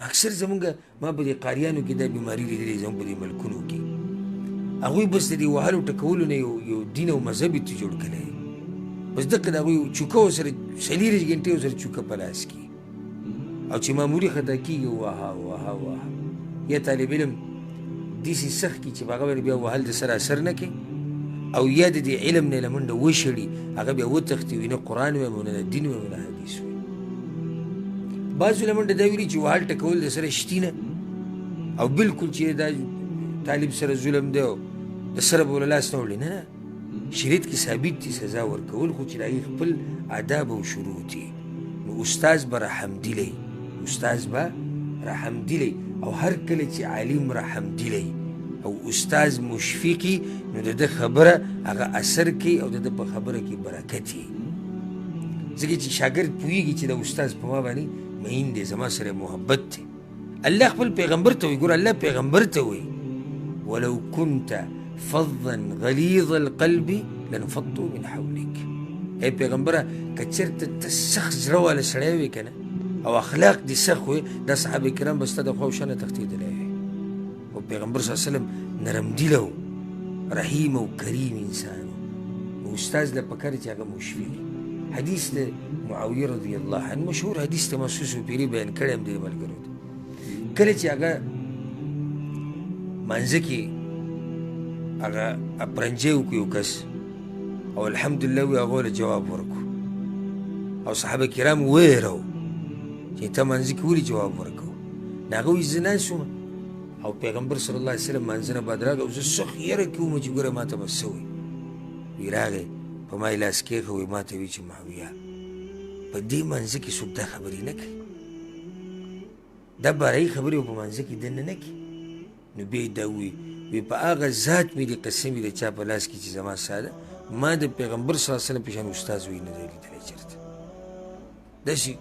اکثر زمونږ ما په دې قاریانو کې دا بیماري لیدلې زموږ په دې ملکونو کې هغوی بس د دې وهلو ټکولو نه یو دین او مذهب یې جوړ کړی بس دقه د هغوی چوکه ورسره 40 ګنټې ورسره چوکه په لاس کې او چې معمولي خطا کېږي وهه وهه وهه یا طالب علم داسې سخت کړي چې په هغه باندې بیا وهل د سره اثر نه کوي او یا د دې علم نه له منډه وشړي هغه بیا وتښتي وي نه قرآن وایم او نه دین وایم نه حدیث وایم بعضو له منډه دا ویلي چې وهل ټکول د سره شتي نه او بلکل چې دا طالب سره ظلم دی او د سره به لاس نه وړي نه شریعت کې ثابت دي سزا ورکول خو چې د هغې خپل آداب او شروط دي نو استاذ به رحمدلی استاذ به رحمدلی او هر کله چې عالم رحمدلی او استاذ مشفقي نو د ده خبره هغه اثر کوي او د ده په خبره کې برکت وي ځکه چې شاګرد پوهېږي چې د استاذ په ما باندې مین دی زما سره محبت دی الله خپل پیغمبر ته وایي ګوره الله پیغمبر ته وایي ولو كنت فظا غلیظ القلب لانفضوا من حولك ای پیغمبره که چېرته ته سخت زړه والا سړی وې که نه او اخلاق دې سخت وې دا صحابه کرام به ستا د خوا او شا نه تښتېدلی وې او پیغمبر صلی الله علیه وسلم نرمدیله و رحیم او کریم انسان و استاذ له پکار چې هغه مشفق حدیث د معاویه رضی الله عنه مشهور حدیث ته محسوس و پیري بیان کړی هم دی ملګرو ته کله چې هغه مانځه کې هغه اپرنجی وکړو یو کس او الحمدلله وی هغو له جواب ورکړو او صحابه کرام ویره و چې ته مانځه کې ولې جواب ورکړو نو هغه وایي زه ناست وم او پیغمبر صلی الله علیه وسلم مانځه نه بعد راغی او زه سخت یره کې وم چې ګوره ما ته به څه وایي وی راغی په ما یې لاس کېښه وی ما ته وی چې معاویه په دې مانځه کې څوک دا خبرې نه کوي دا بارایي خبرې په مانځه کې دننه نه کوي نو بیا یې دا ووایي وی په هغه ذات مې دې قسم وي د چا په لاس کې چې زما ساده ما د پیغمبر صلی الله علیه وسلم په شان استاذ وی نه دی لیدلی چېرته داسې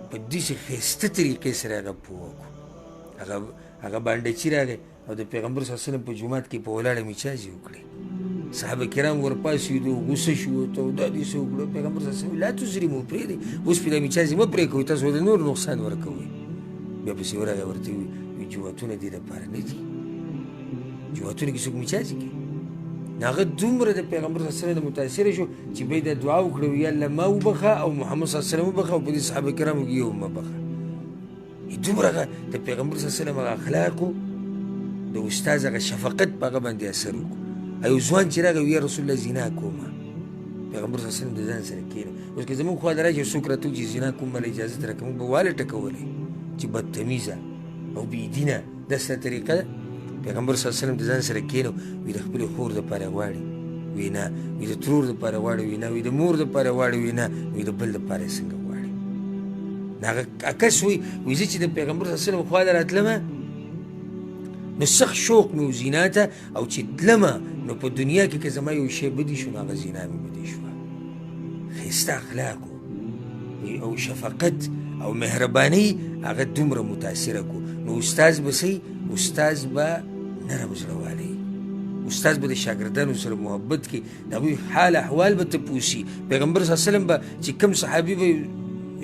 په داسې ښایسته طریقې سره هغه پوه وکړو هغه بانډچي راغی او د پیغمبر صلی الله علیه وسلم په جومات کې په ولاړه میچازې وکړې صحابه کرام ورپاسېدو غوسه شو ته دا دې څه وکړو پیغمبر صلی الله علیه وسلم لا تزریمو پرېږدئ اوس پې دا میچازې مه پرې کوئ تاسو د نور نقصان ورکوئ بیا پسې ورغی ورته وي جوماتونه دې دپاره نه دي جوماتونه کې څوک میچازې کوي نو هغه دومره د پیغمبر صلی الله علیه وسلم متاثره شو چې بیا دا دعا وکړه یا الله ما وبخه او محمد صلی الله علیه وسلم وبخه او په دې صحابه کرامو کې یو مه بخه دومره د پیغمبر صلی الله علیه وسلم هغه اخلاقو د استاذ هغه شفقت په هغه باندې اثر وکړو یو ځوان چې راغی ویل رسول الله زنا کومه پیغمبر صلی الله علیه وسلم د ځان سره کښېنه اوس که زموږ خوا ته راشي څوک راته وایي چې زنا کوم مله اجازت راکړه موږ به واله ټکولی چې بدتمیزه او بېدینه داسې طریقه ده پیغمبر صلی الله علیه وسلم د ځان سره کښېنو وي د خپلې خور دپاره غواړي وي نه وي د ترور دپاره غواړي وي نه وي د مور دپاره غواړي وي نه وي د بل دپاره یې څنګه غواړي نو هغه کس وایي زه چې د پیغمبر صلی الله علیه وسلم خوا ته راتلمه نو سخت شوق مې و زینا ته او چې تلمه نو په دنیا کې که زما یو شی بدي شو نو هغه زینا مې بدي شوه ښایسته اخلاقو او شفقت او مهرباني هغه دومره متاثره کو نو استاذ به صحیح استاذ به نرم زړهوالی استاذ به د شاګردانو سره محبت کوي د هغوی حال احوال به تپوسي پیغمبر صلی الله علیه وسلم به چې کوم صحابي به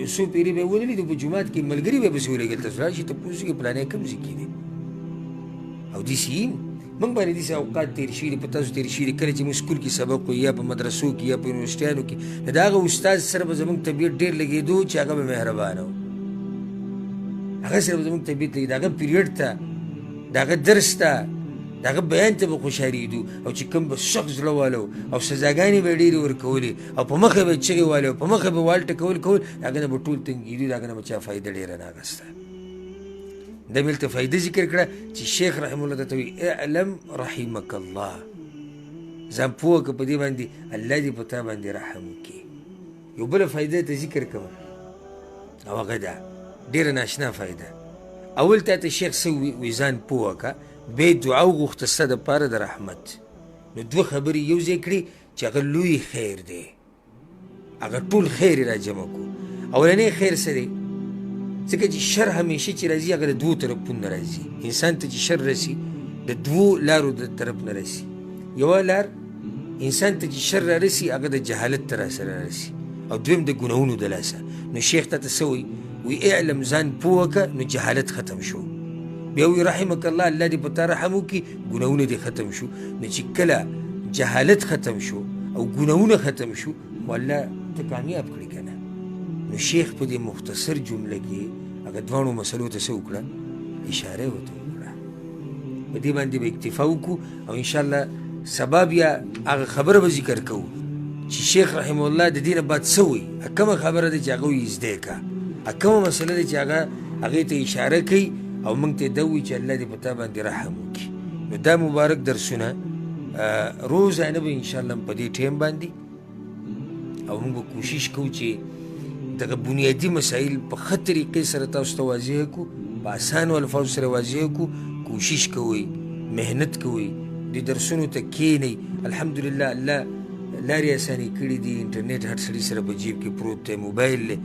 یو څو پیري به یې ولېدو په جومات کې ملګري به یې پسې ولېږل تاسو راشئ تپوس وکړئ پلانی کوم ځای کې دی او داسې یي موږ باندې داسې اوقات تېر شوي دي په تاسو تېر شوي دي کله چې موږ سکول کې سبق وایي یا په مدرسو کې یا په یونیورسټیانو کې نو د هغه استاذ سره به زموږ طبیعت ډېر لګېدو چې هغه به مهربانه و هغه سره به زموږ طبیعت لګېد د هغه پیریډ ته د هغه درس ته د هغه بیان ته به خوشحالېدو او چې کوم به سخت زړه واله او سزاګانې به یې ډېرې ورکولې او په مخه به یې چغې والې او په مخه به وال ټکول د هغه نه به ټول تنګېدو د هغه نه به چا فایده ډېره نه اخیسته دا مې هلته فایده ذکر کړه چې شیخ رحم الله ته وایي اعلم رحمک الله ځان پوه که په دې باندې الله دې په تا باندې رحم وکړي یو بله فایده ته ذکر کوه او هغه ده ډېره ناشنا فایده اول تا ته شیخ څه وي ځان پوه که بیا یې دعا وغوښته ستا دپاره د رحمت نو دوه خبرې یو ځای کړي چې هغه لوی خیر دی هغه ټول خیر یې را جمع کړو اولنی خیر څه دی ځکه چې شر همیشه چې راځي هغه د دوو طرفونو نه راځي انسان ته چې شر رسي د دوو لارو د طرف نه رسي یوه لار انسان ته چې شر رارسي هغه د جهالت ته راسره راسي او دویم د ګناهونو د لاسه نو شیخ ته څه وایي وی اعلم ځان پوه که نو جهالت ختم شو. بیا وی رحمک الله، الله دې په تا رحم وکړي، ګناهونه دې ختم شو. نو چې کله جهالت ختم شو او ګناهونه ختم شو، خو الله ته کامیاب کړي که نه. نو شیخ په دې مختصر جمله کې هغه دواړو مسلو ته څه وکړه؟ اشاره ورته وکړه. په دې باندې به اکتفا وکړو او انشاءالله سبا بیا هغه خبره به ذکر کوو چې شیخ رحمه الله د دې نه بعد څه وایي، کومه خبره ده چې هغه وایي زده که، کومه مسله ده چې هغې ته اشاره کوي او موږ ته دا وایي چې الله دې په تا باندې رحم وکړي. نو دا مبارک درسونه روزانه به انشاءالله په دې ټایم باندې، او موږ به کوشش کوو چې دغه بنیادي مسایل په ښه طریقې سره تاسو ته واضح کړو، په اسانو الفاظو سره واضح کړو. کوشش کوئ، محنت کوئ، دې درسونو ته کښېنئ. الحمدلله الله لارې اسانې کړي دي. انټرنیټ هر سړي سره په جیب کې پروت دی، موبایل دی،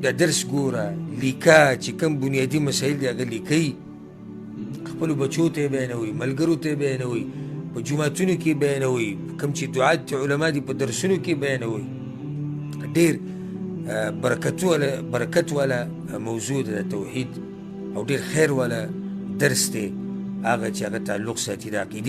دا درس ګوره، لیکه، چې کوم بنیادي مسایل دي هغه لیکئ، خپلو بچو ته یې بیانوئ، ملګرو ته یې بیانوئ، په جوماتونو کې یې بیانوئ، کوم چې دعات علما دي په درسونو کې یې بیانوئ. ډېر برکت والا موضوع ده توحید، او ډېر خیر والا درس دی هغه چې هغه تعلق ساتي د عقیدې